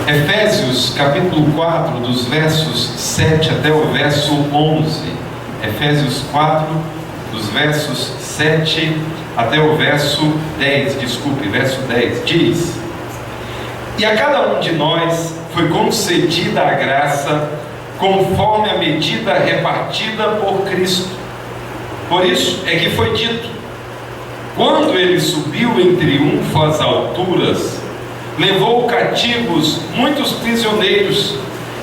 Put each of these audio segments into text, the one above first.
Efésios capítulo 4, dos versos 7 até o verso 11. Efésios 4, dos versos 7 até o verso 10, verso 10, diz: E a cada um de nós foi concedida a graça conforme a medida repartida por Cristo. Por isso é que foi dito: quando ele subiu em triunfo às alturas, levou cativos muitos prisioneiros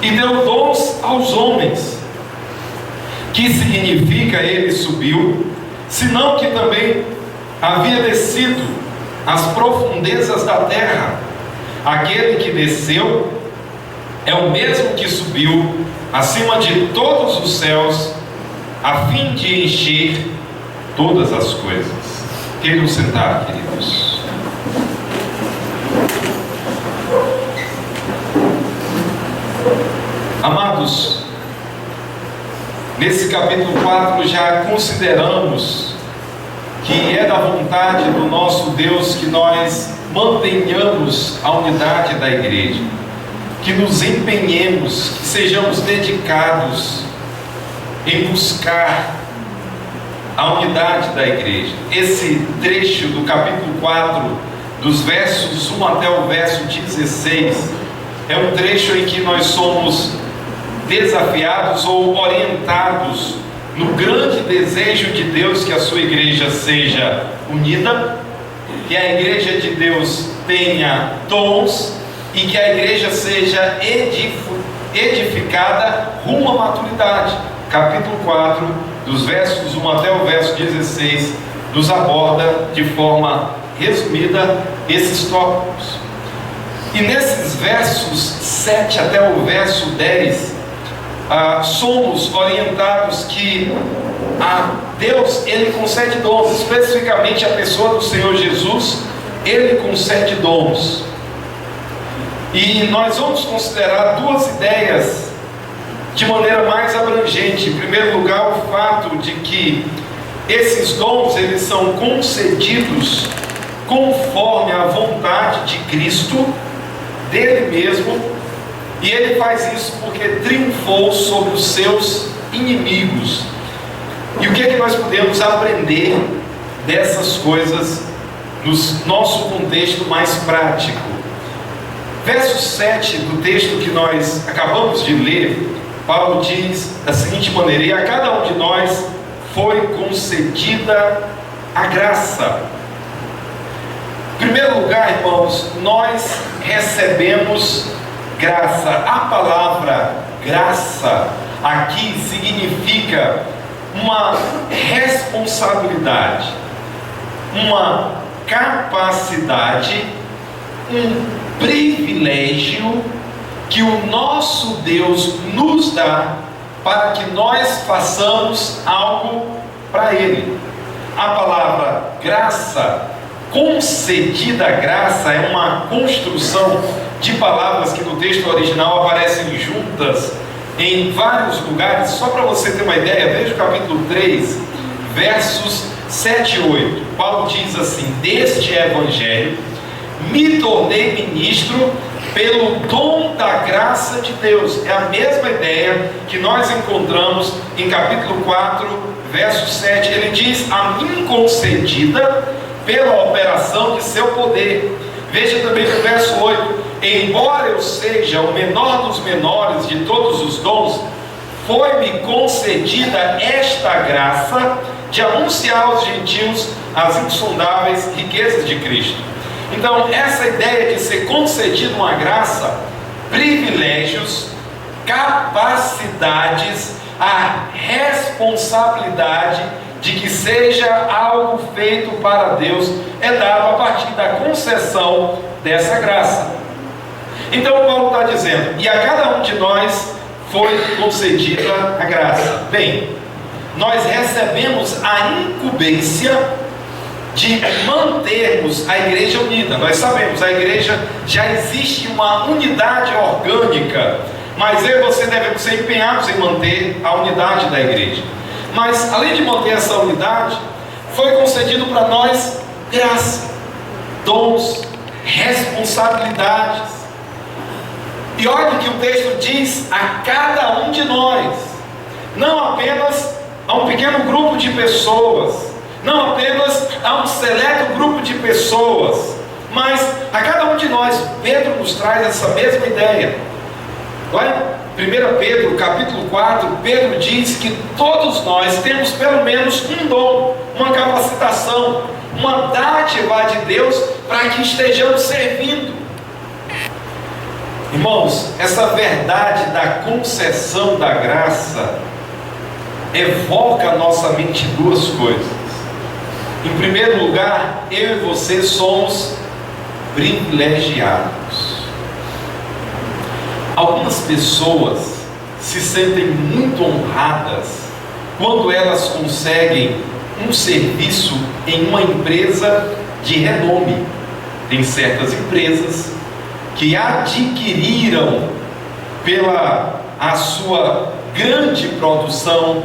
e deu dons aos homens. Que significa ele subiu, senão que também havia descido às profundezas da terra. Aquele que desceu é o mesmo que subiu acima de todos os céus, a fim de encher todas as coisas. Queiram sentar, queridos. Amados, nesse capítulo 4 já consideramos que é da vontade do nosso Deus que nós mantenhamos a unidade da igreja, que nos empenhemos, que sejamos dedicados em buscar a unidade da igreja. Esse trecho do capítulo 4, dos versos 1 até o verso 16, é um trecho em que nós somos desafiados ou orientados no grande desejo de Deus que a sua igreja seja unida, que a igreja de Deus tenha dons e que a igreja seja edificada rumo à maturidade. Capítulo 4, dos versos 1 até o verso 16, nos aborda de forma resumida esses tópicos. E nesses versos 7 até o verso 10, somos orientados que Deus, Ele concede dons, especificamente a pessoa do Senhor Jesus, Ele concede dons. E nós vamos considerar duas ideias de maneira mais abrangente. Em primeiro lugar, o fato de que esses dons, eles são concedidos conforme a vontade de Cristo, dele mesmo, e ele faz isso porque triunfou sobre os seus inimigos. E o que é que nós podemos aprender dessas coisas no nosso contexto mais prático? Verso 7 do texto que nós acabamos de ler, Paulo diz da seguinte maneira: e a cada um de nós foi concedida a graça. Em primeiro lugar, irmãos, nós recebemos graça. A palavra graça aqui significa uma responsabilidade, uma capacidade, um privilégio que o nosso Deus nos dá para que nós façamos algo para Ele. A palavra graça, concedida graça, é uma construção de palavras que no texto original aparecem juntas em vários lugares. Só para você ter uma ideia, veja o capítulo 3, versos 7 e 8. Paulo diz assim: deste evangelho me tornei ministro pelo dom da graça de Deus. É a mesma ideia que nós encontramos em capítulo 4, verso 7. Ele diz: a mim concedida pela operação de seu poder. Veja também no verso 8: embora eu seja o menor dos menores de todos os dons, foi-me concedida esta graça de anunciar aos gentios as insondáveis riquezas de Cristo. Então, essa ideia de ser concedido uma graça, privilégios, capacidades, a responsabilidade de que seja algo feito para Deus, é dado a partir da concessão dessa graça. Então Paulo está dizendo: e a cada um de nós foi concedida a graça. Bem, nós recebemos a incumbência de mantermos a igreja unida. Nós sabemos, a igreja já existe uma unidade orgânica, mas eu e você devemos ser empenhados em manter a unidade da igreja. Mas além de manter essa unidade, foi concedido para nós graça, dons, responsabilidades. E olha que o texto diz a cada um de nós, não apenas a um pequeno grupo de pessoas, não apenas a um seleto grupo de pessoas, mas a cada um de nós. Pedro nos traz essa mesma ideia. Lá em 1 Pedro, capítulo 4, Pedro diz que todos nós temos pelo menos um dom, uma capacitação, uma dádiva de Deus para que estejamos servindo. Irmãos, essa verdade da concessão da graça evoca à nossa mente duas coisas. Em primeiro lugar, eu e você somos privilegiados. Algumas pessoas se sentem muito honradas quando elas conseguem um serviço em uma empresa de renome. Tem certas empresas que adquiriram pela a sua grande produção,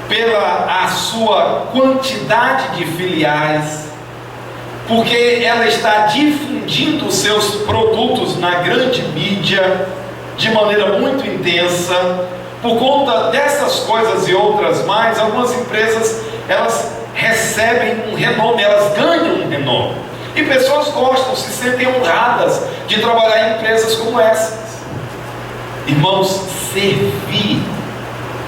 pela a sua quantidade de filiais, porque ela está difundindo seus produtos na grande mídia de maneira muito intensa. Por conta dessas coisas e outras mais, algumas empresas, elas recebem um renome, elas ganham um renome, e pessoas gostam, se sentem honradas de trabalhar em empresas como essas. Irmãos, servir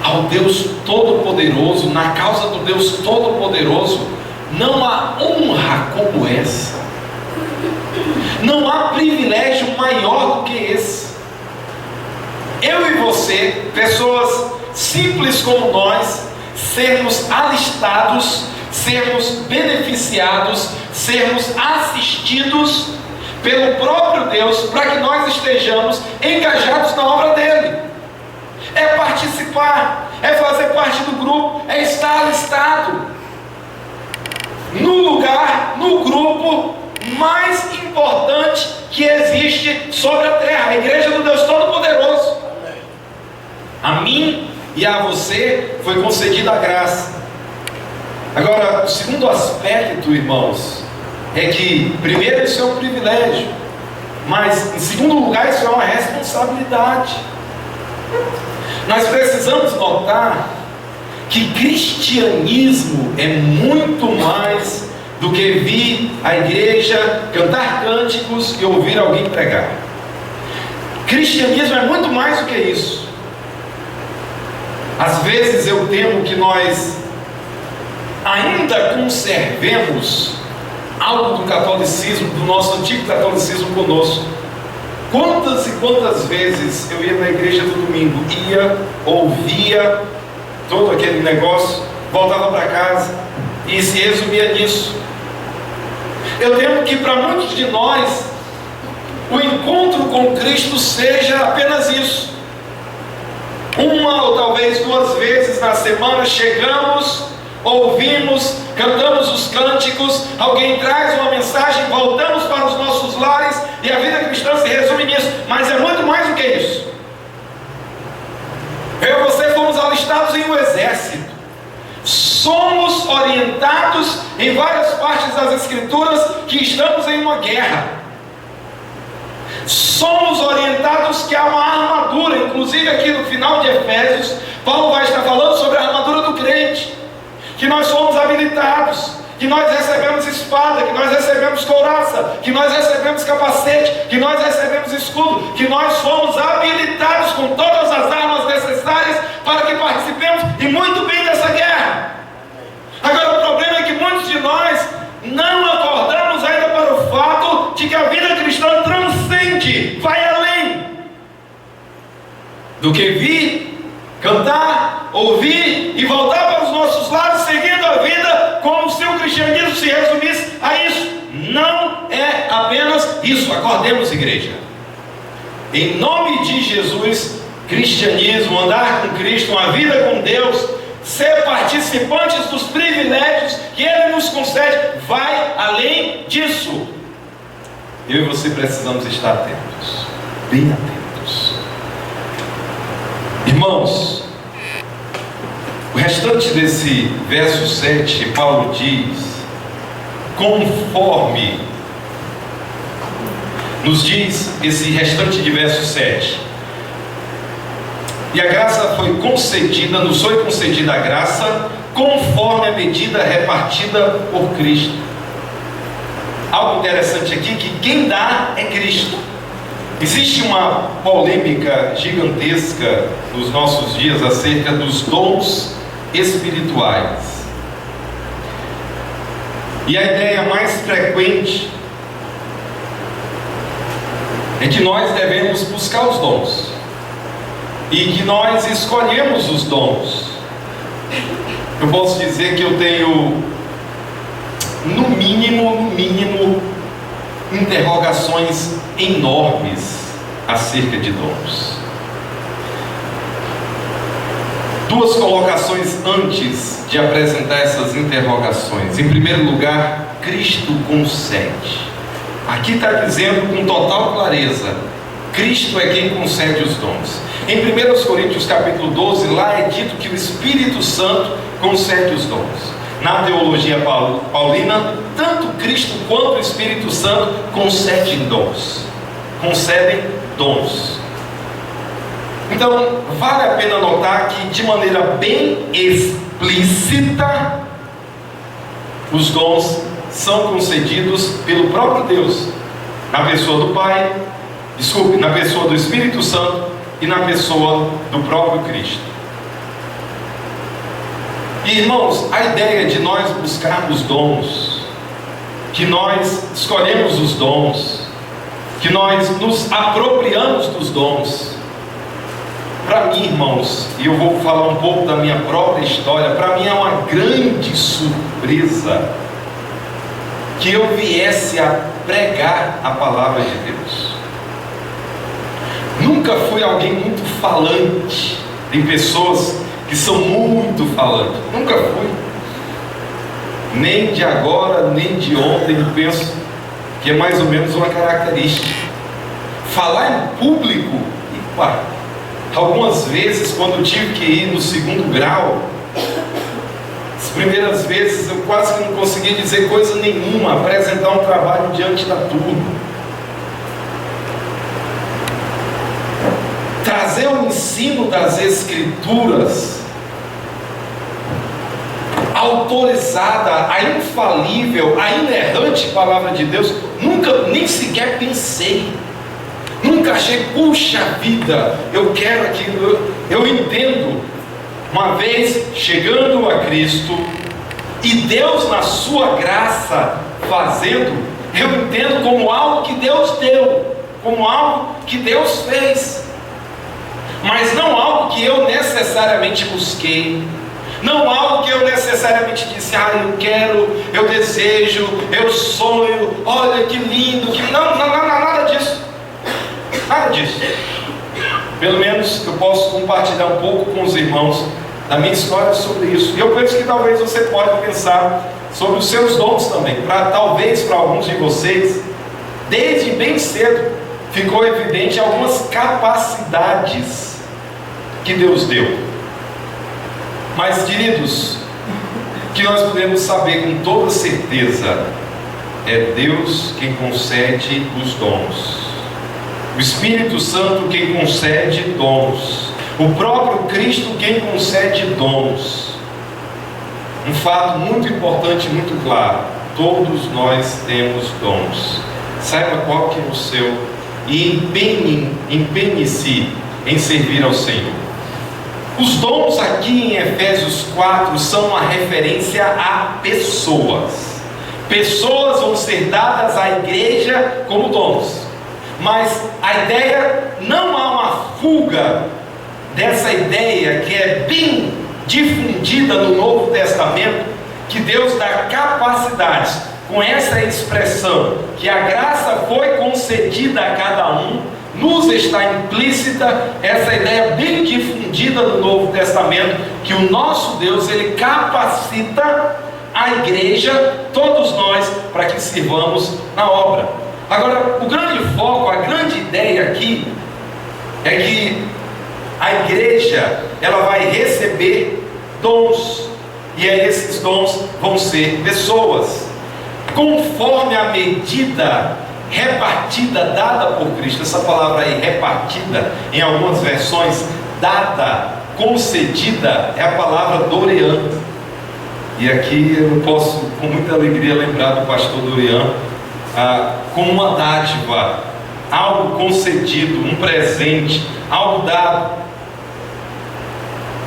ao Deus Todo-Poderoso, na causa do Deus Todo-Poderoso, não há honra como essa, não há privilégio maior do que esse. Eu e você, pessoas simples como nós, sermos alistados, sermos beneficiados, sermos assistidos pelo próprio Deus, para que nós estejamos engajados na obra dele. É participar, é fazer parte do grupo, é estar alistado no lugar, no grupo mais importante que existe sobre a terra, a igreja do Deus Todo-Poderoso. A mim e a você foi concedida a graça. Agora, o segundo aspecto, irmãos, é que primeiro isso é um privilégio, mas em segundo lugar isso é uma responsabilidade. Nós precisamos notar que cristianismo é muito mais do que vir à igreja, cantar cânticos e ouvir alguém pregar. Cristianismo é muito mais do que isso. Às vezes eu temo que nós ainda conservemos algo do catolicismo, do nosso antigo catolicismo conosco. Quantas e quantas vezes eu ia na igreja do domingo, ia, ouvia todo aquele negócio, voltava para casa e se resumia nisso. Eu temo que para muitos de nós o encontro com Cristo seja apenas isso. Uma ou talvez duas vezes na semana chegamos, ouvimos, cantamos os cânticos, alguém traz uma mensagem, voltamos para os nossos lares e a vida cristã se resume nisso. Mas é muito mais do que isso. Eu e você fomos alistados em um exército, somos orientados em várias partes das Escrituras que estamos em uma guerra. Somos orientados que há uma armadura, inclusive aqui no final de Efésios, Paulo vai estar falando sobre a armadura do crente, que nós somos habilitados, que nós recebemos espada, que nós recebemos couraça, que nós recebemos capacete, que nós recebemos escudo, que nós fomos habilitados com todas as armas necessárias para que participemos e muito bem dessa guerra. Agora o problema é que muitos de nós não acordamos ainda para o fato de que a vida cristã transcende, vai além do que vir, cantar, ouvir e voltar para os nossos lares seguindo a vida como se o cristianismo se resumisse a isso. Não é apenas isso. Acordemos, igreja. Em nome de Jesus, cristianismo, andar com Cristo, uma vida com Deus, ser participantes dos privilégios que Ele nos concede, vai além disso. Eu e você precisamos estar atentos, bem atentos. Irmãos, o restante desse verso 7, Paulo diz: conforme nos diz esse restante de verso 7. E a graça foi concedida, nos foi concedida a graça, conforme a medida repartida por Cristo. Algo interessante aqui, que quem dá é Cristo. Existe uma polêmica gigantesca nos nossos dias acerca dos dons espirituais. E a ideia mais frequente é que nós devemos buscar os dons e que nós escolhemos os dons. Eu posso dizer que eu tenho, no mínimo, interrogações enormes acerca de dons. Duas colocações antes de apresentar essas interrogações. Em primeiro lugar, Cristo concede. Aqui está dizendo com total clareza: Cristo é quem concede os dons. Em 1 Coríntios capítulo 12, lá é dito que o Espírito Santo concede os dons. Na teologia paulina, tanto Cristo quanto o Espírito Santo concedem dons. Então, vale a pena notar que, de maneira bem explícita, os dons são concedidos pelo próprio Deus, na pessoa do Pai, na pessoa do Espírito Santo e na pessoa do próprio Cristo. E, irmãos, a ideia de nós buscarmos dons, que nós escolhemos os dons, que nós nos apropriamos dos dons, para mim, irmãos, e eu vou falar um pouco da minha própria história, para mim é uma grande surpresa que eu viesse a pregar a palavra de Deus. Nunca fui alguém muito falante. Tem pessoas que são muito falantes. Nunca fui. Nem de agora, nem de ontem. Eu penso que é mais ou menos uma característica. Falar em público, algumas vezes, quando eu tive que ir no segundo grau, as primeiras vezes eu quase que não conseguia dizer coisa nenhuma, apresentar um trabalho diante da turma. Trazer o ensino das Escrituras, autorizada, a infalível, a inerrante palavra de Deus, nunca, nem sequer pensei. Nunca achei, puxa vida, eu quero aquilo, eu entendo. Uma vez chegando a Cristo, e Deus na sua graça fazendo, eu entendo como algo que Deus deu, como algo que Deus fez, mas não algo que eu necessariamente busquei, não algo que eu necessariamente disse, eu quero, eu desejo, eu sonho, olha que lindo, que não, nada disso. Nada disso. Pelo menos eu posso compartilhar um pouco com os irmãos da minha história sobre isso. E eu penso que talvez você pode pensar sobre os seus dons também. Talvez para alguns de vocês, desde bem cedo, ficou evidente algumas capacidades que Deus deu. Mas, queridos, o que nós podemos saber com toda certeza é Deus quem concede os dons. O Espírito Santo quem concede dons. O próprio Cristo quem concede dons. Um fato muito importante, muito claro: todos nós temos dons. Saiba qual que é o seu e empenhe-se em servir ao Senhor. Os dons aqui em Efésios 4 são uma referência a pessoas. Pessoas vão ser dadas à igreja como dons. Mas a ideia, não há uma fuga dessa ideia que é bem difundida no Novo Testamento, que Deus dá capacidades, com essa expressão, que a graça foi concedida a cada um, nos está implícita essa ideia bem difundida no Novo Testamento, que o nosso Deus, Ele capacita a igreja, todos nós, para que sirvamos na obra. Agora, o grande foco, a grande ideia aqui é que a igreja, ela vai receber dons, e esses dons vão ser pessoas, conforme a medida repartida, dada por Cristo. Essa palavra aí, repartida, em algumas versões, dada, concedida, é a palavra Dorian. E aqui eu posso com muita alegria lembrar do pastor Dorian, como uma dádiva, algo concedido, um presente, algo dado.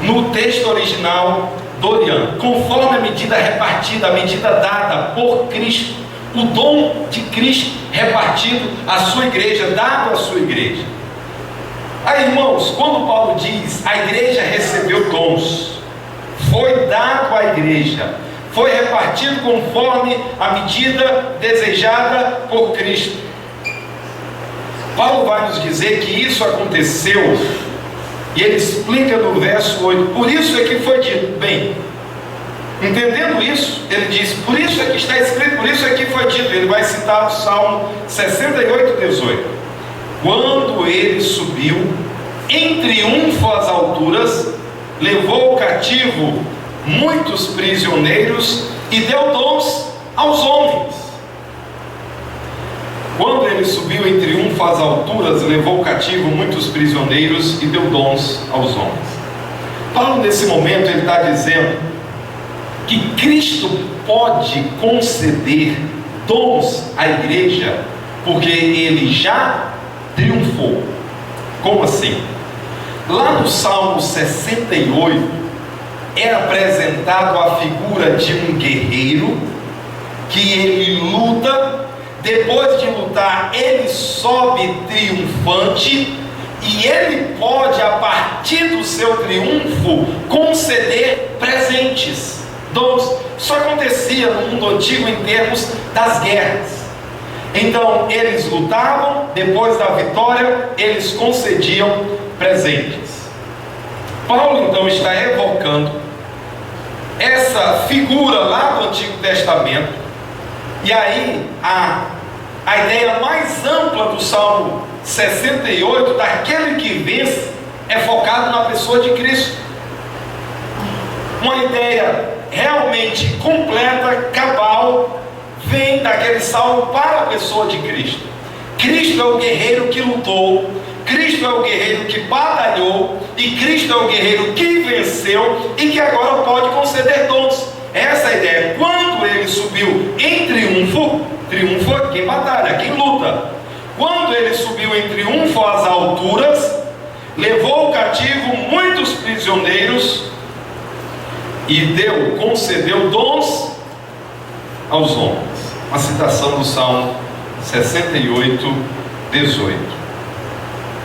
No texto original, Dorian, conforme a medida repartida, a medida dada por Cristo, o dom de Cristo repartido à sua igreja, dado à sua igreja. Aí, irmãos, quando Paulo diz a igreja recebeu dons, foi dado à igreja, foi repartido conforme a medida desejada por Cristo. Paulo vai nos dizer que isso aconteceu, e ele explica no verso 8, por isso é que foi dito, bem, entendendo isso, ele diz, por isso é que está escrito, por isso é que foi dito, ele vai citar o Salmo 68, 18, quando ele subiu em triunfo às alturas, levou cativo muitos prisioneiros e deu dons aos homens. Quando ele subiu em triunfo às alturas, levou cativo muitos prisioneiros e deu dons aos homens. Paulo, nesse momento, ele está dizendo que Cristo pode conceder dons à igreja, porque ele já triunfou. Como assim? Lá no Salmo 68, é apresentado a figura de um guerreiro, que ele luta, depois de lutar, ele sobe triunfante, e ele pode, a partir do seu triunfo, conceder presentes, dons. Isso acontecia no mundo antigo em termos das guerras. Então, eles lutavam, depois da vitória, eles concediam presentes. Paulo, então, está evocando essa figura lá do Antigo Testamento, e aí a ideia mais ampla do Salmo 68, daquele que vence, é focado na pessoa de Cristo. Uma ideia realmente completa, cabal, vem daquele salmo para a pessoa de Cristo. Cristo é o guerreiro que lutou, Cristo é o guerreiro que batalhou, e Cristo é o guerreiro que venceu e que agora pode conceder dons. Essa é a ideia. Quando ele subiu em triunfo, triunfo é quem batalha, quem luta. Quando ele subiu em triunfo às alturas, levou cativo muitos prisioneiros e concedeu dons aos homens. Uma citação do Salmo 68, 18.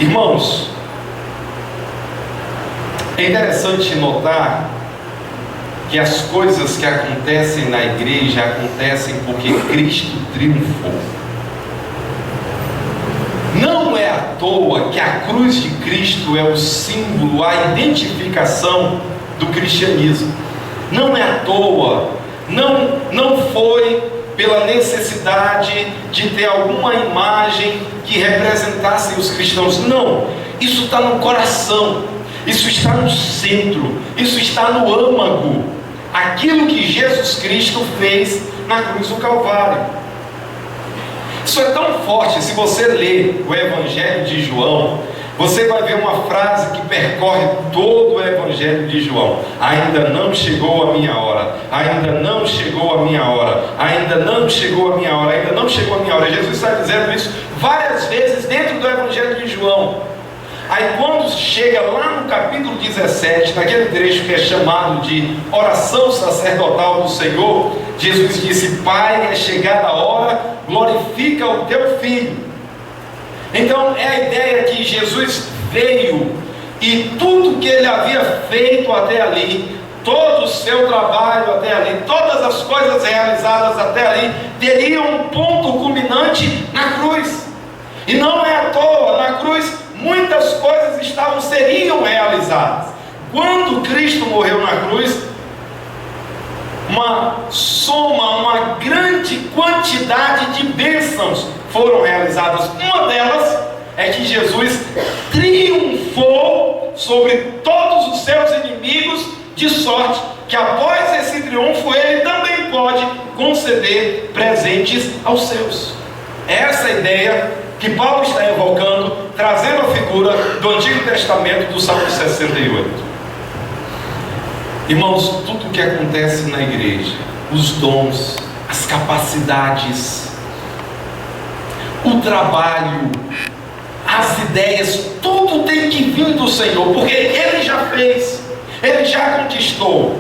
Irmãos, é interessante notar que as coisas que acontecem na igreja acontecem porque Cristo triunfou. Não é à toa que a cruz de Cristo é o símbolo, a identificação do cristianismo. Não é à toa, não foi pela necessidade de ter alguma imagem que representasse os cristãos. Não, isso está no coração, isso está no centro, isso está no âmago. Aquilo que Jesus Cristo fez na cruz do Calvário. Isso é tão forte. Se você ler o Evangelho de João, você vai ver uma frase que percorre todo o Evangelho de João: ainda não chegou a minha hora, ainda não chegou a minha hora, ainda não chegou a minha hora, ainda não chegou a minha hora. Jesus está dizendo isso várias vezes dentro do Evangelho de João. Aí quando chega lá no capítulo 17, naquele trecho que é chamado de oração sacerdotal do Senhor, Jesus disse: Pai, é chegada a hora, glorifica o teu Filho. Então é a ideia que Jesus veio, e tudo que ele havia feito até ali, todo o seu trabalho até ali, todas as coisas realizadas até ali, teriam um ponto culminante na cruz. E não é à toa, na cruz muitas coisas seriam realizadas. Quando Cristo morreu na cruz, uma grande quantidade de bênçãos foram realizadas. Uma delas é que Jesus triunfou sobre todos os seus inimigos, de sorte que após esse triunfo ele também pode conceder presentes aos seus. É essa a ideia que Paulo está evocando, trazendo a figura do Antigo Testamento do Salmo 68. Irmãos, tudo o que acontece na igreja, os dons, as capacidades, o trabalho, as ideias, tudo tem que vir do Senhor, porque Ele já fez, Ele já conquistou.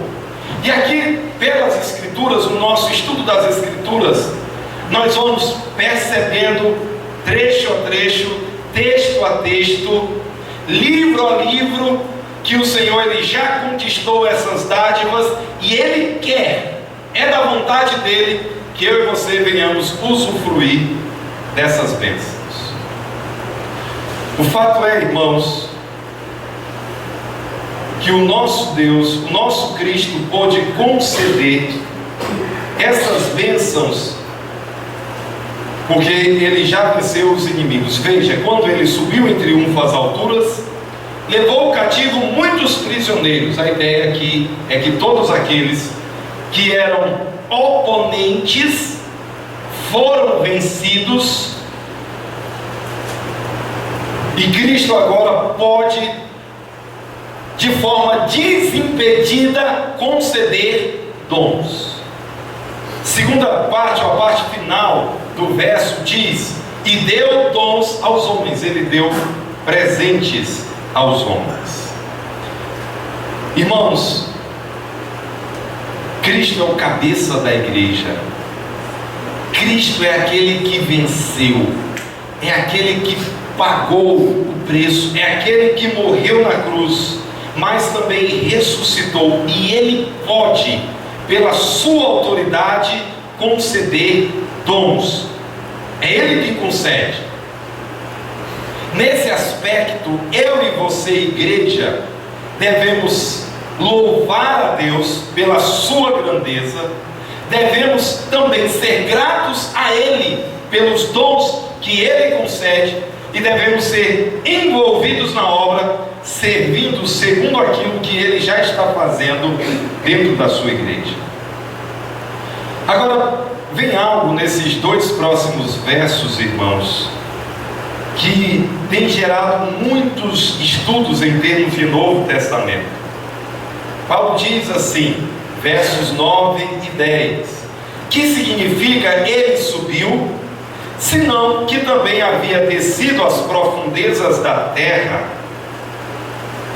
E aqui, pelas Escrituras, no nosso estudo das Escrituras, nós vamos percebendo, trecho a trecho, texto a texto, livro a livro, que o Senhor Ele já conquistou essas dádivas, e Ele quer, é da vontade dEle, que eu e você venhamos usufruir dessas bênçãos. O fato é, irmãos, que o nosso Deus, o nosso Cristo pôde conceder essas bênçãos, porque Ele já venceu os inimigos. Veja, quando Ele subiu em triunfo às alturas, levou cativo muitos prisioneiros. A ideia aqui é que todos aqueles que eram oponentes foram vencidos, e Cristo agora pode, de forma desimpedida, conceder dons. Segunda parte, a parte final do verso diz: e deu dons aos homens. Ele deu presentes aos homens. Irmãos, Cristo é o cabeça da igreja. Cristo é aquele que venceu, é aquele que pagou o preço, é aquele que morreu na cruz, mas também ressuscitou, e Ele pode, pela sua autoridade, conceder dons. É Ele que concede. Nesse aspecto, eu e você, igreja, devemos louvar a Deus pela sua grandeza, devemos também ser gratos a Ele pelos dons que Ele concede, e devemos ser envolvidos na obra, servindo segundo aquilo que Ele já está fazendo dentro da sua igreja. Agora, vem algo nesses dois próximos versos, irmãos, que tem gerado muitos estudos em termos de Novo Testamento. Paulo diz assim, versos 9 e 10, que significa Ele subiu, senão que também havia descido às profundezas da terra.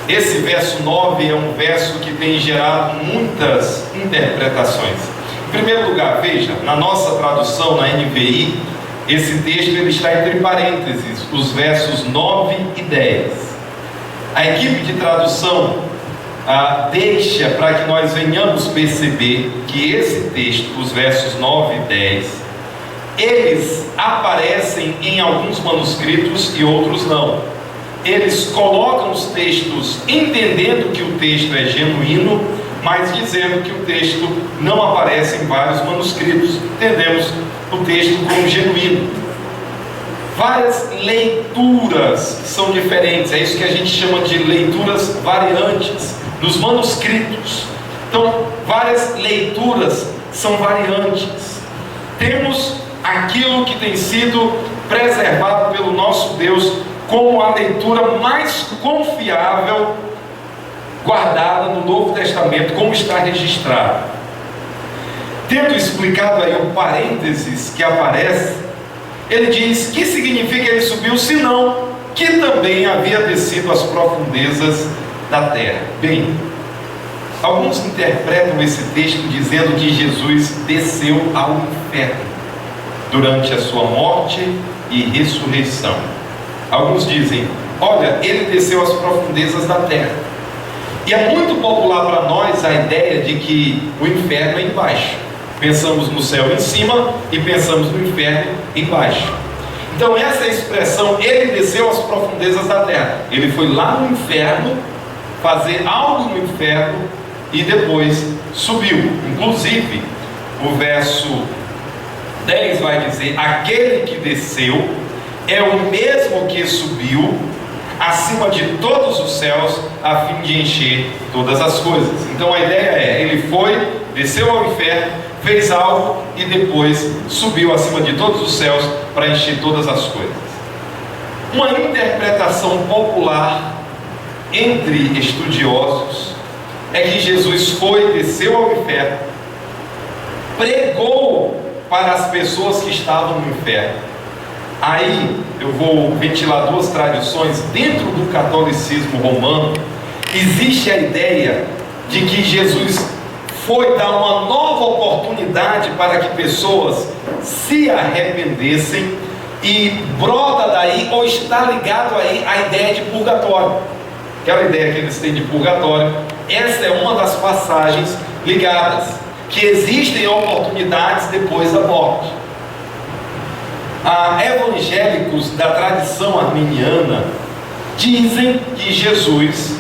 Esse verso 9 é um verso que tem gerado muitas interpretações. Em primeiro lugar, veja, na nossa tradução, na NVI, esse texto ele está entre parênteses, os versos 9 e 10. A equipe de tradução deixa para que nós venhamos perceber que esse texto, os versos 9 e 10, eles aparecem em alguns manuscritos e outros não. Eles colocam os textos entendendo que o texto é genuíno, mas dizendo que o texto não aparece em vários manuscritos. Entendemos o texto como genuíno. Várias leituras são diferentes, é isso que a gente chama de leituras variantes nos manuscritos. Então, várias leituras são variantes. Temos aquilo que tem sido preservado pelo nosso Deus como a leitura mais confiável, guardada no Novo Testamento, como está registrado. Tendo explicado aí o parênteses que aparece, ele diz: que significa ele subiu, senão que também havia descido às profundezas da terra. Bem, alguns interpretam esse texto dizendo que Jesus desceu ao inferno durante a sua morte e ressurreição. Alguns dizem: olha, ele desceu às profundezas da terra. E é muito popular para nós a ideia de que o inferno é embaixo. Pensamos no céu em cima e pensamos no inferno embaixo. Então essa expressão, ele desceu às profundezas da terra, ele foi lá no inferno fazer algo no inferno e depois subiu. Inclusive o verso 10 vai dizer: aquele que desceu é o mesmo que subiu acima de todos os céus, a fim de encher todas as coisas. Então a ideia é, ele desceu ao inferno, fez algo e depois subiu acima de todos os céus para encher todas as coisas. Uma interpretação popular entre estudiosos é que Jesus foi, desceu ao inferno, pregou para as pessoas que estavam no inferno. Aí eu vou ventilar duas tradições. Dentro do catolicismo romano existe a ideia de que Jesus foi dar uma nova oportunidade para que pessoas se arrependessem, e brota daí, ou está ligado aí, a ideia de purgatório. Aquela ideia que eles têm de purgatório, essa é uma das passagens ligadas, que existem oportunidades depois da morte. Evangélicos da tradição arminiana dizem que Jesus,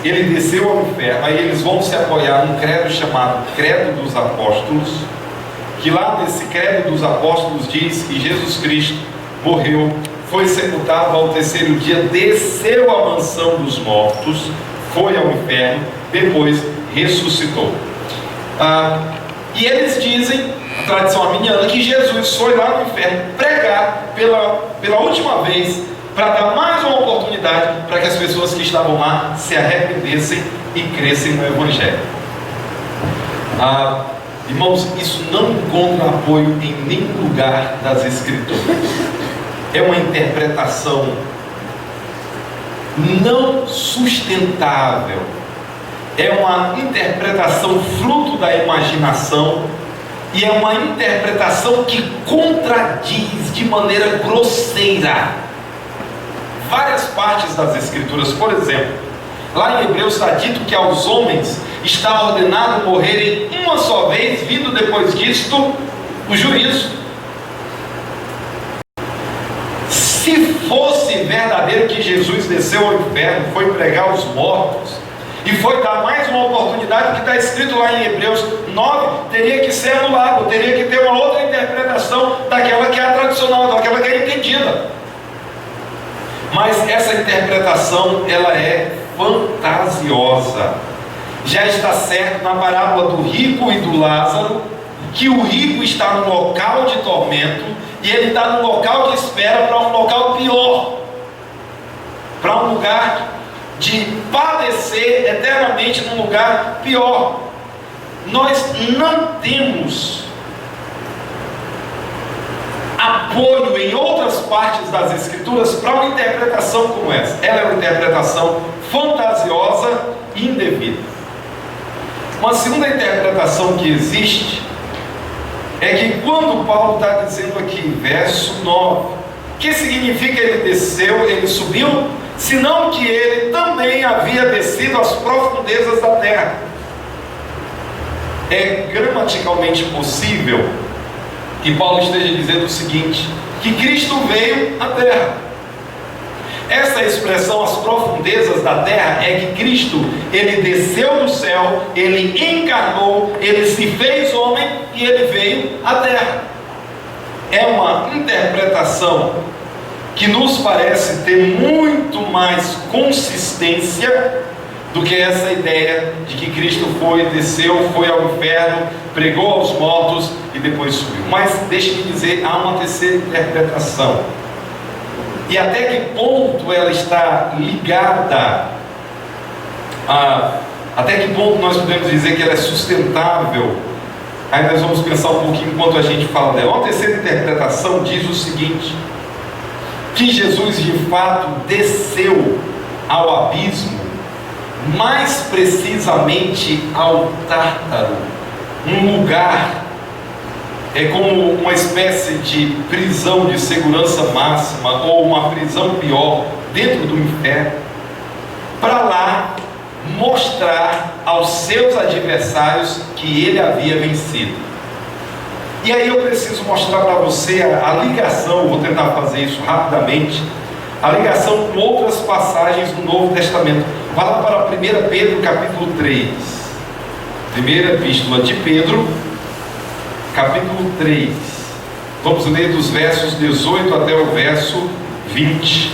ele desceu ao inferno. Aí eles vão se apoiar num credo chamado Credo dos Apóstolos, que lá nesse Credo dos Apóstolos diz que Jesus Cristo morreu, foi sepultado, ao terceiro dia desceu à mansão dos mortos, foi ao inferno, depois ressuscitou. E eles dizem, a tradição arminiana, que Jesus foi lá no inferno pregar pela última vez, para dar mais uma oportunidade para que as pessoas que estavam lá se arrependessem e crescem no Evangelho. Irmãos, isso não encontra apoio em nenhum lugar das Escrituras. É uma interpretação não sustentável. É uma interpretação fruto da imaginação, e é uma interpretação que contradiz de maneira grosseira várias partes das Escrituras. Por exemplo, lá em Hebreus está dito que aos homens está ordenado morrerem uma só vez, vindo depois disto o juízo. Se fosse verdadeiro que Jesus desceu ao inferno, foi pregar aos mortos e foi dar mais uma oportunidade, que está escrito lá em Hebreus 9, teria que ser anulado, teria que ter uma outra interpretação daquela que é a tradicional, daquela que é entendida. Mas essa interpretação, ela é fantasiosa. Já está certo na parábola do rico e do Lázaro, que o rico está num local de tormento, e ele está num local de espera para um local pior, para um lugar de padecer eternamente, num lugar pior. Nós não temos apoio em outras partes das Escrituras para uma interpretação como essa. Ela é uma interpretação fantasiosa e indevida. Uma segunda interpretação que existe é que quando Paulo está dizendo aqui, verso 9, que significa ele desceu, ele subiu, senão que ele também havia descido às profundezas da terra. É gramaticalmente possível que Paulo esteja dizendo o seguinte, que Cristo veio à terra. Essa expressão, as profundezas da terra, é que Cristo, ele desceu do céu, ele encarnou, ele se fez homem e ele veio à terra. É uma interpretação que nos parece ter muito mais consistência do que essa ideia de que Cristo foi, desceu, foi ao inferno, pregou aos mortos e depois subiu. Mas deixe-me dizer, há uma terceira interpretação. E até que ponto ela está ligada até que ponto nós podemos dizer que ela é sustentável? Aí nós vamos pensar um pouquinho enquanto a gente fala dela. Uma terceira interpretação diz o seguinte, que Jesus de fato desceu ao abismo, mais precisamente ao Tártaro, um lugar, é como uma espécie de prisão de segurança máxima, ou uma prisão pior, dentro do inferno, para lá mostrar aos seus adversários que ele havia vencido. E aí eu preciso mostrar para você a ligação, vou tentar fazer isso rapidamente, a ligação com outras passagens do Novo Testamento. Vá lá para 1 Pedro capítulo 3. Primeira epístola de Pedro, capítulo 3. Vamos ler dos versos 18 até o verso 20.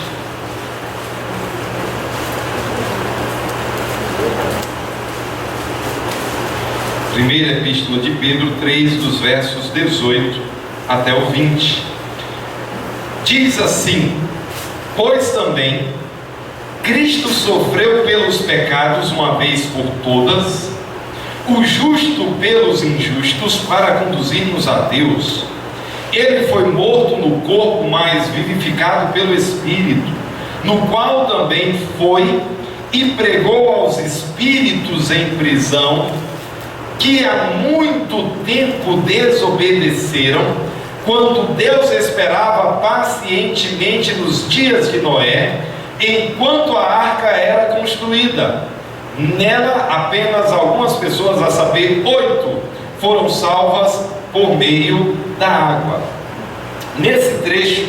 Primeira epístola epístola de Pedro 3, dos versos 18 até o 20. Diz assim: pois também Cristo sofreu pelos pecados uma vez por todas, o justo pelos injustos, para conduzir-nos a Deus. Ele foi morto no corpo, mas vivificado pelo Espírito, no qual também foi e pregou aos espíritos em prisão, que há muito tempo desobedeceram, quando Deus esperava pacientemente nos dias de Noé, enquanto a arca era construída. Nela apenas algumas pessoas, a saber, 8, foram salvas por meio da água. Nesse trecho,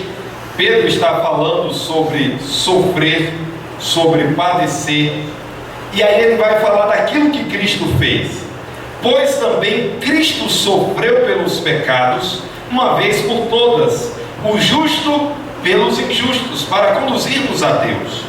Pedro está falando sobre sofrer, sobre padecer, e aí ele vai falar daquilo que Cristo fez. Pois também Cristo sofreu pelos pecados, uma vez por todas, o justo pelos injustos, para conduzirmos a Deus.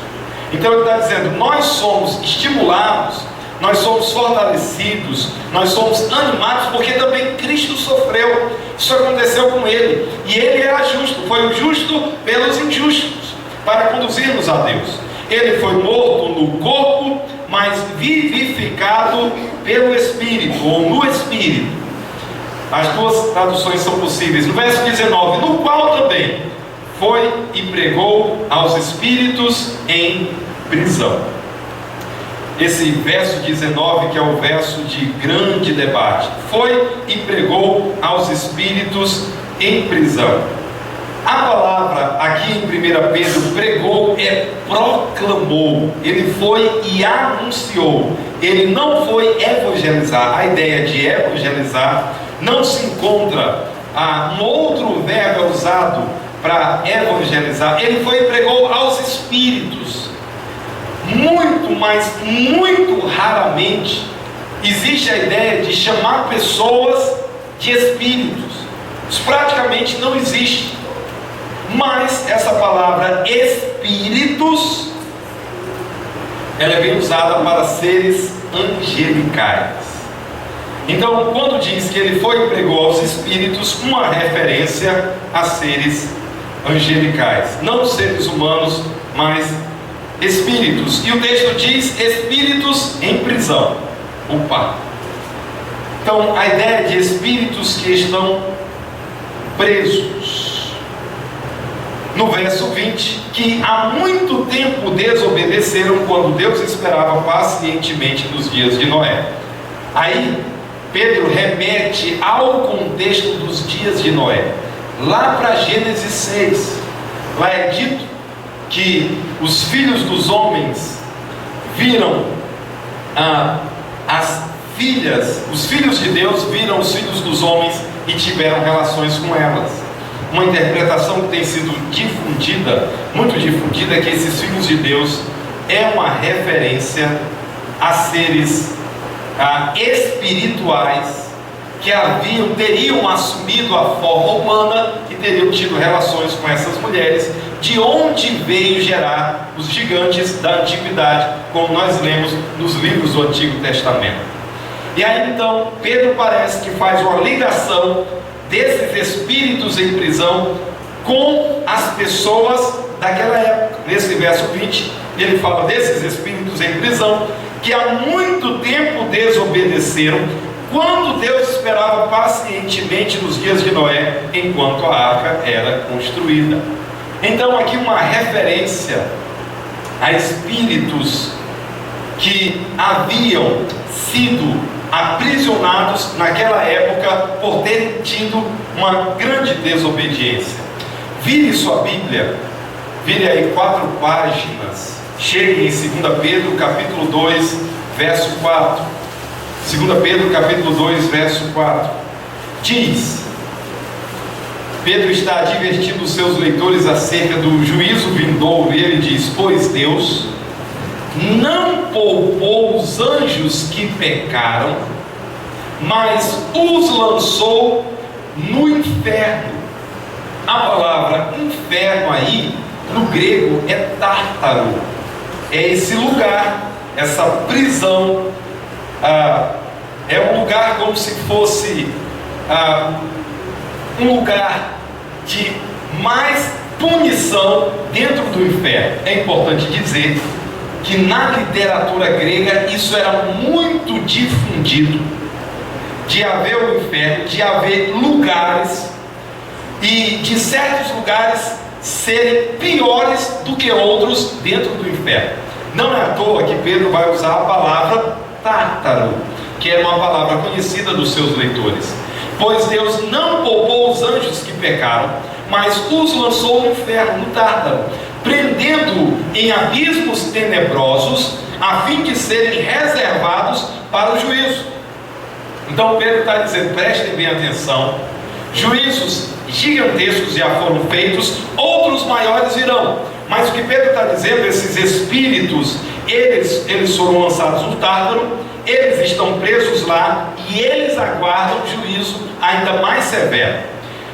Então ele está dizendo, nós somos estimulados, nós somos fortalecidos, nós somos animados, porque também Cristo sofreu. Isso aconteceu com ele, e ele era justo, foi o justo pelos injustos, para conduzirmos a Deus. Ele foi morto no corpo, mas vivificado pelo Espírito, ou no Espírito. As duas traduções são possíveis. No verso 19, no qual também foi e pregou aos espíritos em prisão. Esse verso 19, que é o verso de grande debate, foi e pregou aos espíritos em prisão. A palavra aqui em 1 Pedro, pregou, é proclamou. Ele foi e anunciou. Ele não foi evangelizar. A ideia de evangelizar não se encontra. Um outro verbo é usado para evangelizar. Ele foi e pregou aos espíritos. Muito, mas muito raramente existe a ideia de chamar pessoas de espíritos. Isso praticamente não existe. Mas essa palavra espíritos, ela é bem usada para seres angelicais. Então, quando diz que ele foi e pregou aos espíritos, uma referência a seres angelicais, não seres humanos, mas espíritos. E o texto diz espíritos em prisão. Opa! Então, a ideia de espíritos que estão presos. No verso 20, que há muito tempo desobedeceram, quando Deus esperava pacientemente nos dias de Noé. Aí Pedro remete ao contexto dos dias de Noé, lá para Gênesis 6. Lá é dito que os filhos dos homens viram as filhas, os filhos de Deus viram os filhos dos homens e tiveram relações com elas. Uma interpretação que tem sido difundida, muito difundida, é que esses filhos de Deus é uma referência a seres espirituais que teriam assumido a forma humana e teriam tido relações com essas mulheres, de onde veio gerar os gigantes da antiguidade, como nós lemos nos livros do Antigo Testamento. E aí então Pedro parece que faz uma ligação desses espíritos em prisão com as pessoas daquela época. Nesse verso 20, ele fala desses espíritos em prisão, que há muito tempo desobedeceram, quando Deus esperava pacientemente nos dias de Noé, enquanto a arca era construída. Então aqui uma referência a espíritos que haviam sido aprisionados naquela época por terem tido uma grande desobediência. Vire sua Bíblia, vire aí 4 páginas, chegue em 2 Pedro capítulo 2, verso 4. 2 Pedro capítulo 2, verso 4. Diz: Pedro está advertindo os seus leitores acerca do juízo vindouro, e ele diz: pois Deus não poupou os anjos que pecaram, mas os lançou no inferno. A palavra inferno aí, no grego, é tártaro. É esse lugar, essa prisão É um lugar como se fosse um lugar de mais punição dentro do inferno. É importante dizer que na literatura grega isso era muito difundido, de haver o inferno, de haver lugares, e de certos lugares serem piores do que outros dentro do inferno. Não é à toa que Pedro vai usar a palavra Tártaro, que é uma palavra conhecida dos seus leitores. Pois Deus não poupou os anjos que pecaram, mas os lançou no inferno, no Tártaro, prendendo em abismos tenebrosos, a fim de serem reservados para o juízo. Então Pedro está dizendo, prestem bem atenção, juízos gigantescos já foram feitos, outros maiores virão. Mas o que Pedro está dizendo, esses espíritos, eles foram lançados no Tártaro, eles estão presos lá e eles aguardam juízo ainda mais severo.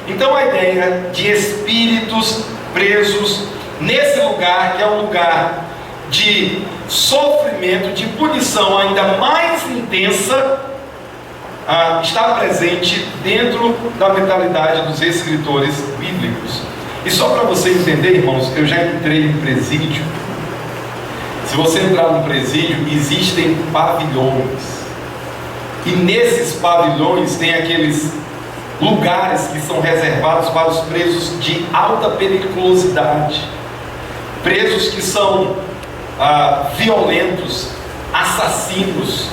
Então a ideia de espíritos presos nesse lugar, que é um lugar de sofrimento, de punição ainda mais intensa, está presente dentro da mentalidade dos escritores bíblicos. E só para você entender, irmãos, eu já entrei em presídio. Se você entrar no presídio, existem pavilhões, e nesses pavilhões tem aqueles lugares que são reservados para os presos de alta periculosidade, presos que são violentos, assassinos,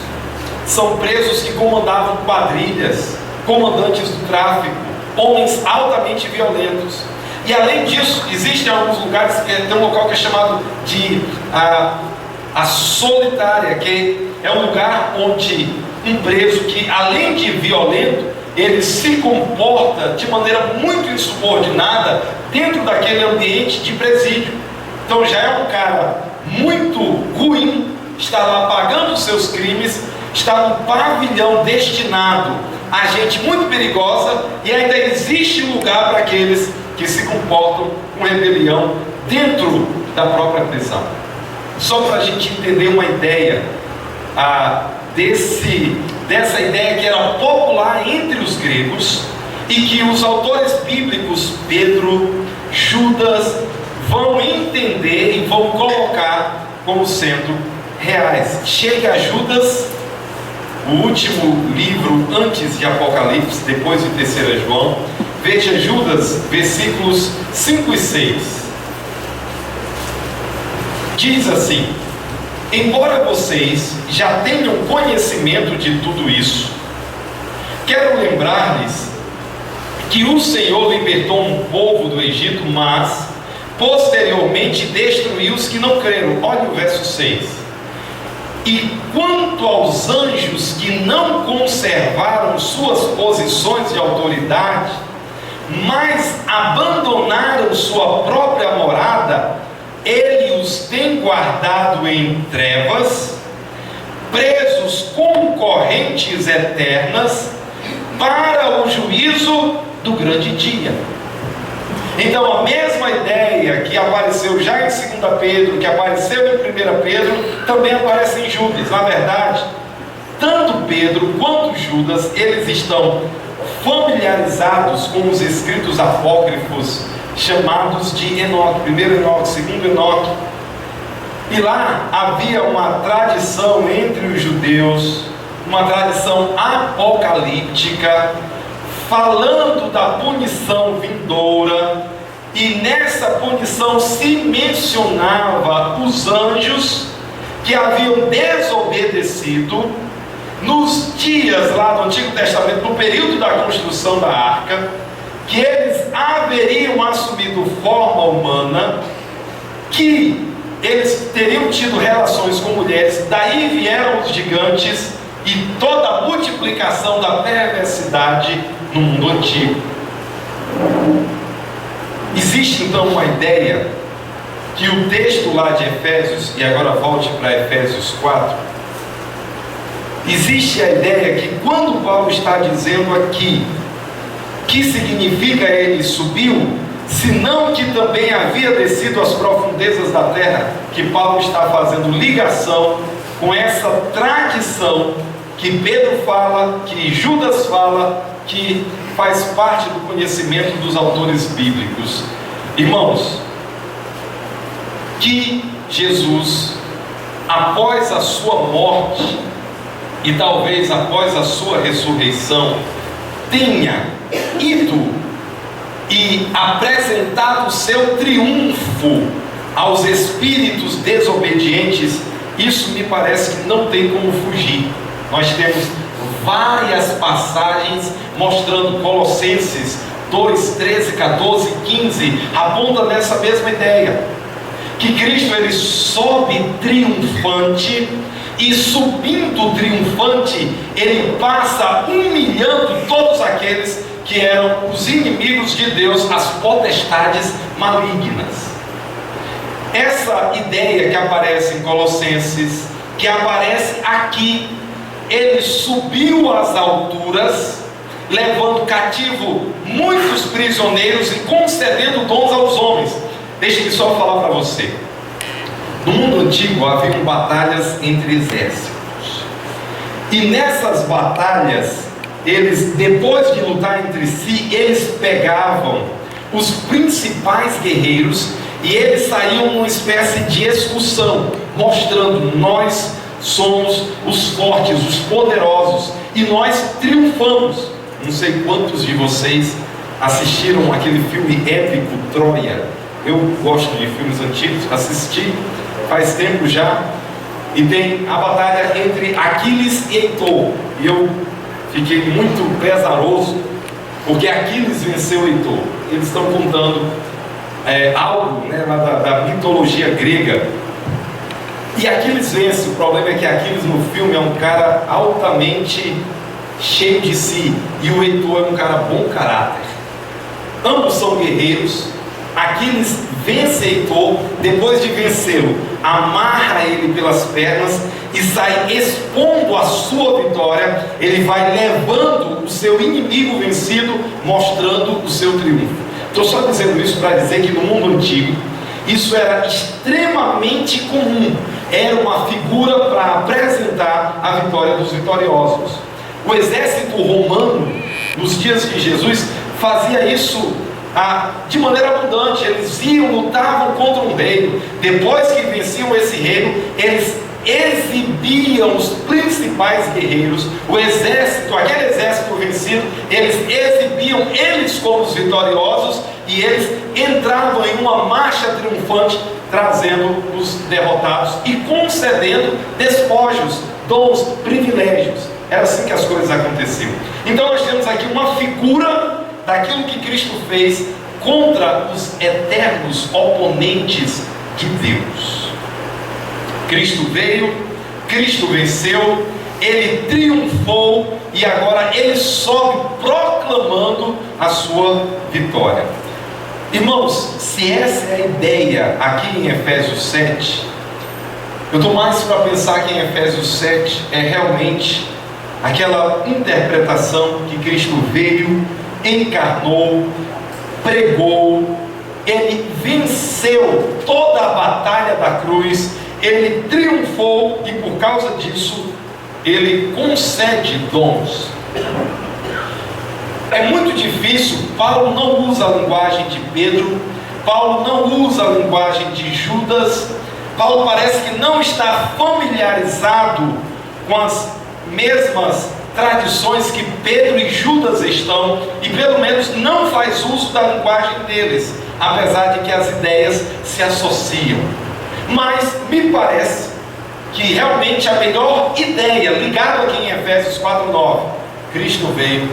são presos que comandavam quadrilhas, comandantes do tráfico, homens altamente violentos. E além disso, existem alguns lugares, tem um local que é chamado de a solitária, que é um lugar onde um preso que, além de violento, ele se comporta de maneira muito insubordinada dentro daquele ambiente de presídio. Então já é um cara muito ruim, está lá pagando os seus crimes, está num pavilhão destinado a gente muito perigosa, e ainda existe lugar para aqueles que se comportam com rebelião dentro da própria prisão. Só para a gente entender uma ideia dessa ideia que era popular entre os gregos e que os autores bíblicos, Pedro, Judas, vão entender e vão colocar como sendo reais. Chega a Judas, o último livro antes de Apocalipse, depois de 3 João. Veja Judas, versículos 5 e 6. Diz assim: embora vocês já tenham conhecimento de tudo isso, quero lembrar-lhes que o Senhor libertou um povo do Egito, mas posteriormente destruiu os que não creram. Olha o verso 6. E quanto aos anjos que não conservaram suas posições de autoridade, mas abandonaram sua própria morada, ele os tem guardado em trevas, presos com correntes eternas, para o juízo do grande dia. Então a mesma ideia que apareceu já em 2 Pedro, que apareceu em 1 Pedro, também aparece em Judas. Na verdade, tanto Pedro quanto Judas, eles estão familiarizados com os escritos apócrifos chamados de Enoque, 1 Enoque, 2 Enoque. E lá havia uma tradição entre os judeus, uma tradição apocalíptica, falando da punição vindoura, e nessa punição se mencionava os anjos que haviam desobedecido nos dias lá do Antigo Testamento, no período da construção da arca, que eles haveriam assumido forma humana, que eles teriam tido relações com mulheres, daí vieram os gigantes e toda a multiplicação da perversidade no mundo antigo. Existe então uma ideia que o texto lá de Efésios, e agora volte para Efésios 4, existe a ideia que quando Paulo está dizendo aqui que significa ele subiu, senão que também havia descido às profundezas da terra, que Paulo está fazendo ligação com essa tradição que Pedro fala, que Judas fala, que faz parte do conhecimento dos autores bíblicos. Irmãos, que Jesus, após a sua morte e talvez após a sua ressurreição, tenha ido e apresentado o seu triunfo aos espíritos desobedientes, isso me parece que não tem como fugir. Nós temos várias passagens mostrando Colossenses 2, 13, 14, 15, aponta nessa mesma ideia, que Cristo ele sobe triunfante, e subindo triunfante, ele passa humilhando todos aqueles que eram os inimigos de Deus, as potestades malignas. Essa ideia que aparece em Colossenses, que aparece aqui, ele subiu às alturas, levando cativo muitos prisioneiros e concedendo dons aos homens. Deixe-me só falar para você. No mundo antigo haviam batalhas entre exércitos, e nessas batalhas, eles, depois de lutar entre si, eles pegavam os principais guerreiros e eles saíam numa espécie de excursão, mostrando: nós somos os fortes, os poderosos, e nós triunfamos. Não sei quantos de vocês assistiram aquele filme épico Troia. Eu gosto de filmes antigos, assisti faz tempo já, e tem a batalha entre Aquiles e Heitor, e eu fiquei muito pesaroso, porque Aquiles venceu Heitor. Eles estão contando algo, né, da mitologia grega, e Aquiles vence. O problema é que Aquiles no filme é um cara altamente cheio de si, e o Heitor é um cara bom caráter. Ambos são guerreiros. Aquiles vence Heitor, depois de vencê-lo, amarra ele pelas pernas e sai expondo a sua vitória. Ele vai levando o seu inimigo vencido, mostrando o seu triunfo. Estou só dizendo isso para dizer que no mundo antigo isso era extremamente comum, era uma figura para apresentar a vitória dos vitoriosos. O exército romano, nos dias de Jesus, fazia isso de maneira abundante. Eles iam, lutavam contra um reino, depois que venciam esse reino, eles exibiam os principais guerreiros, o exército, aquele exército vencido, eles exibiam eles como os vitoriosos, e eles entravam em uma marcha triunfante, trazendo os derrotados e concedendo despojos, dons, privilégios. Era assim que as coisas aconteciam. Então nós temos aqui uma figura daquilo que Cristo fez contra os eternos oponentes de Deus. Cristo veio, Cristo venceu, ele triunfou, e agora ele sobe proclamando a sua vitória. Irmãos, se essa é a ideia aqui em Efésios 7, eu estou mais para pensar que em Efésios 7 é realmente aquela interpretação que Cristo veio, encarnou, pregou, ele venceu toda a batalha da cruz, ele triunfou, e por causa disso ele concede dons. É muito difícil. Paulo não usa a linguagem de Pedro, Paulo não usa a linguagem de Judas. Paulo parece que não está familiarizado com as mesmas tradições que Pedro e Judas estão, e pelo menos não faz uso da linguagem deles, apesar de que as ideias se associam. Mas me parece que realmente a melhor ideia, ligado aqui em Efésios 4:9, Cristo veio,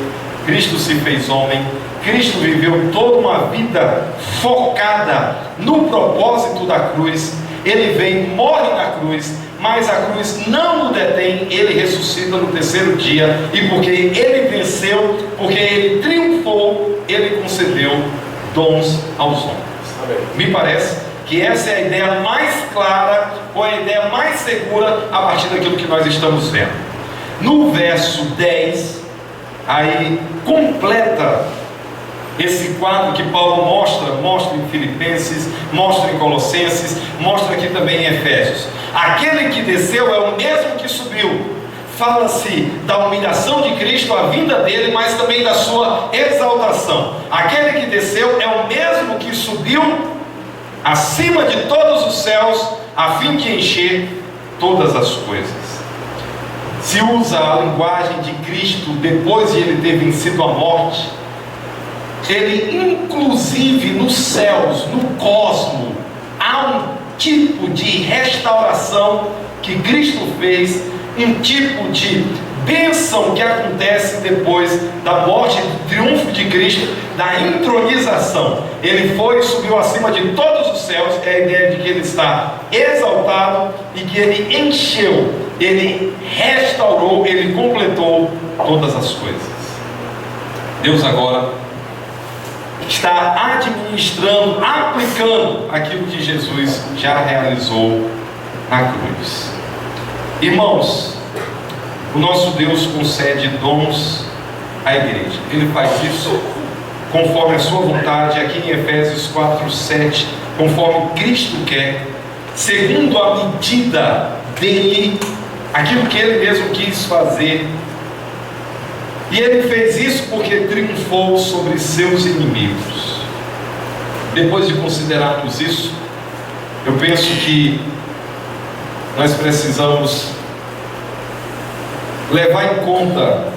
Cristo se fez homem, Cristo viveu toda uma vida focada no propósito da cruz. Ele vem, morre na cruz, mas a cruz não o detém, ele ressuscita no terceiro dia, e porque ele venceu, porque ele triunfou, ele concedeu dons aos homens. Amém. Me parece que essa é a ideia mais clara, ou a ideia mais segura, a partir daquilo que nós estamos vendo. No verso 10, aí completa esse quadro que Paulo mostra em Filipenses, mostra em Colossenses, mostra aqui também em Efésios. Aquele que desceu é o mesmo que subiu, fala-se da humilhação de Cristo, a vinda dele, mas também da sua exaltação. Aquele que desceu é o mesmo que subiu acima de todos os céus, a fim de encher todas as coisas. Se usa a linguagem de Cristo depois de ele ter vencido a morte, ele inclusive nos céus, no cosmos, há um tipo de restauração que Cristo fez, um tipo de bênção que acontece depois da morte, do triunfo de Cristo, da entronização. Ele foi e subiu acima de todos os céus, é a ideia de que ele está exaltado e que ele encheu, ele restaurou, ele completou todas as coisas. Deus agora está administrando, aplicando aquilo que Jesus já realizou na cruz. Irmãos, o nosso Deus concede dons à igreja. Ele faz isso conforme a sua vontade, aqui em Efésios 4:7, conforme Cristo quer, segundo a medida dele, aquilo que ele mesmo quis fazer. E ele fez isso porque triunfou sobre seus inimigos. Depois de considerarmos isso, eu penso que nós precisamos levar em conta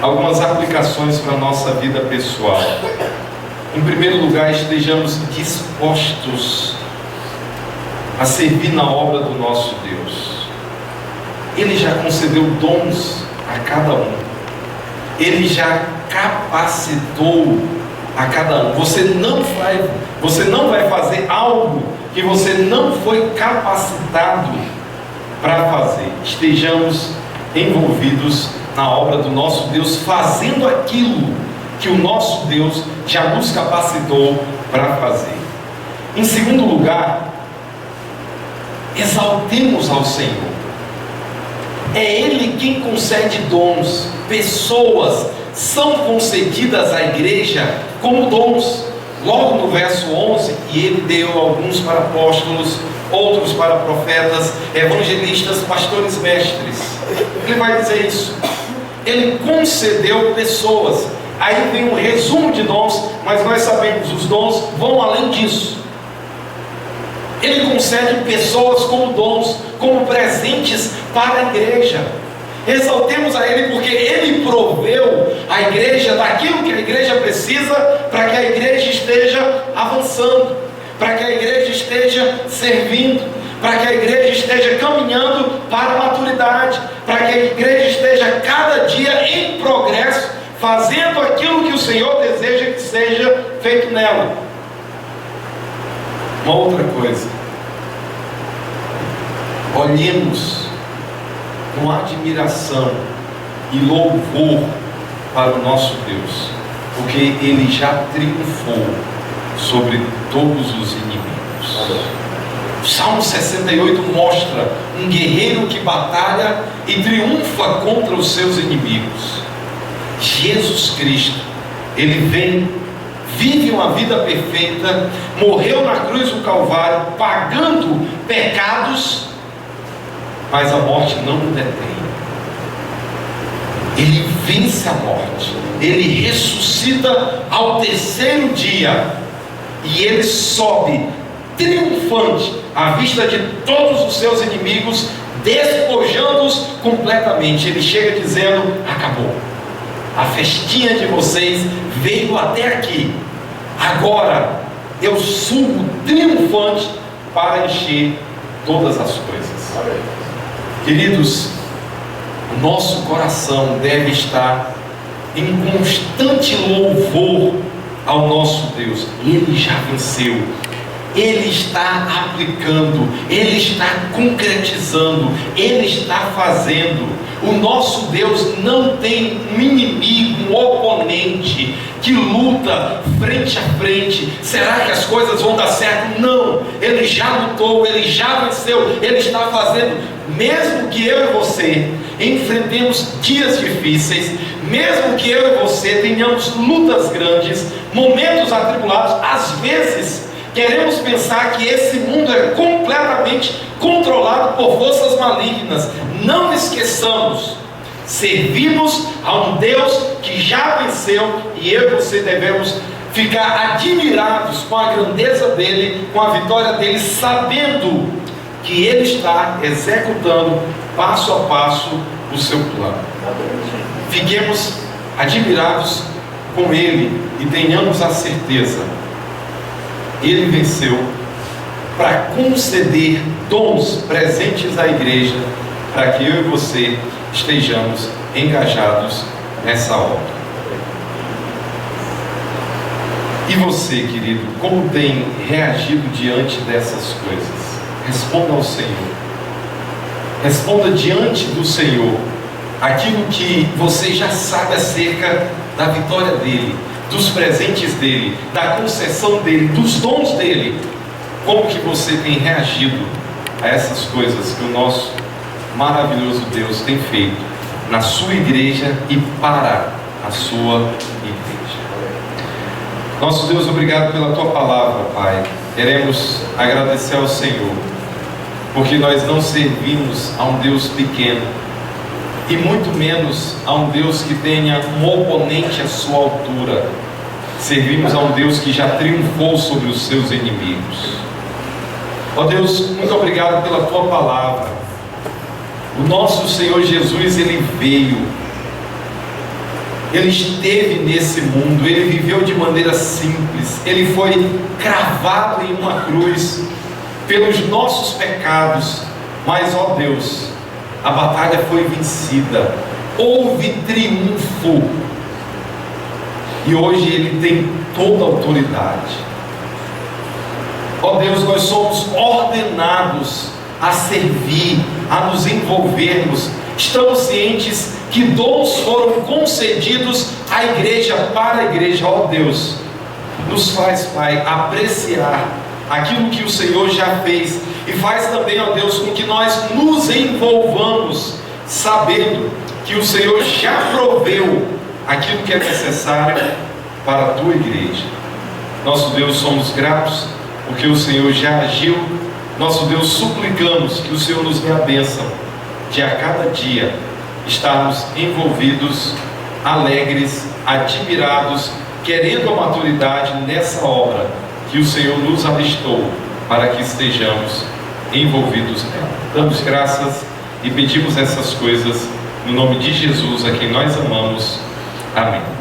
algumas aplicações para a nossa vida pessoal. Em primeiro lugar, estejamos dispostos a servir na obra do nosso Deus. Ele já concedeu dons a cada um. Ele já capacitou a cada um. Você não vai fazer algo que você não foi capacitado para fazer. Estejamos envolvidos na obra do nosso Deus, fazendo aquilo que o nosso Deus já nos capacitou para fazer. Em segundo lugar, exaltemos ao Senhor. É Ele quem concede dons. Pessoas são concedidas à igreja como dons. Logo no verso 11, e Ele deu alguns para apóstolos, outros para profetas, evangelistas, pastores, mestres. Ele vai dizer isso. Ele concedeu pessoas. Aí vem um resumo de dons, mas nós sabemos, os dons vão além disso. Ele concede pessoas como dons, como presentes para a igreja. Exaltemos a Ele porque Ele proveu a igreja daquilo que a igreja precisa para que a igreja esteja avançando, para que a igreja esteja servindo, para que a igreja esteja caminhando para a maturidade, para que a igreja esteja cada dia em progresso, fazendo aquilo que o Senhor deseja que seja feito nela. Uma outra coisa, olhemos com admiração e louvor para o nosso Deus, porque Ele já triunfou sobre todos os inimigos. O Salmo 68 mostra um guerreiro que batalha e triunfa contra os seus inimigos. Jesus Cristo, Ele vem, vive uma vida perfeita, morreu na cruz do Calvário, pagando pecados, mas a morte não o detém. Ele vence a morte, Ele ressuscita ao terceiro dia, e Ele sobe triunfante à vista de todos os seus inimigos, despojando-os completamente. Ele chega dizendo: acabou, a festinha de vocês veio até aqui, agora eu subo triunfante para encher todas as coisas. Queridos, o nosso coração deve estar em constante louvor ao nosso Deus. Ele já venceu, Ele está aplicando, Ele está concretizando, Ele está fazendo. O nosso Deus não tem um inimigo, um oponente que luta frente a frente. Será que as coisas vão dar certo? Não, Ele já lutou, Ele já venceu, Ele está fazendo. Mesmo que eu e você enfrentemos dias difíceis, mesmo que eu e você tenhamos lutas grandes, momentos atribulados, às vezes queremos pensar que esse mundo é completamente controlado por forças malignas. Não esqueçamos, servimos a um Deus que já venceu, e eu e você devemos ficar admirados com a grandeza dele, com a vitória dele, sabendo que ele está executando passo a passo o seu plano. Fiquemos admirados com ele e tenhamos a certeza: ele venceu para conceder dons presentes à igreja, para que eu e você estejamos engajados nessa obra. E você, querido, como tem reagido diante dessas coisas? Responda ao Senhor. Responda diante do Senhor aquilo que você já sabe acerca da vitória dele, dos presentes dele, da concessão dele, dos dons dele. Como que você tem reagido a essas coisas que o nosso maravilhoso Deus tem feito na sua igreja e para a sua igreja? Nosso Deus, obrigado pela tua palavra, Pai. Queremos agradecer ao Senhor, porque nós não servimos a um Deus pequeno, e muito menos a um Deus que tenha um oponente à sua altura. Servimos a um Deus que já triunfou sobre os seus inimigos. Ó Deus, muito obrigado pela tua palavra. O nosso Senhor Jesus, ele veio, ele esteve nesse mundo, ele viveu de maneira simples, ele foi cravado em uma cruz pelos nossos pecados, mas ó Deus, a batalha foi vencida, houve triunfo, e hoje ele tem toda a autoridade. Ó Deus, nós somos ordenados a servir, a nos envolvermos. Estamos cientes que dons foram concedidos à igreja, para a igreja. Ó Deus, nos faz, Pai, apreciar aquilo que o Senhor já fez, e faz também, ó Deus, com que nós nos envolvamos, sabendo que o Senhor já proveu aquilo que é necessário para a tua igreja. Nosso Deus, somos gratos porque o Senhor já agiu. Nosso Deus, suplicamos que o Senhor nos dê a bênção de a cada dia estarmos envolvidos, alegres, admirados, querendo a maturidade nessa obra que o Senhor nos alistou para que estejamos envolvidos nela. Damos graças e pedimos essas coisas no nome de Jesus, a quem nós amamos. Amém.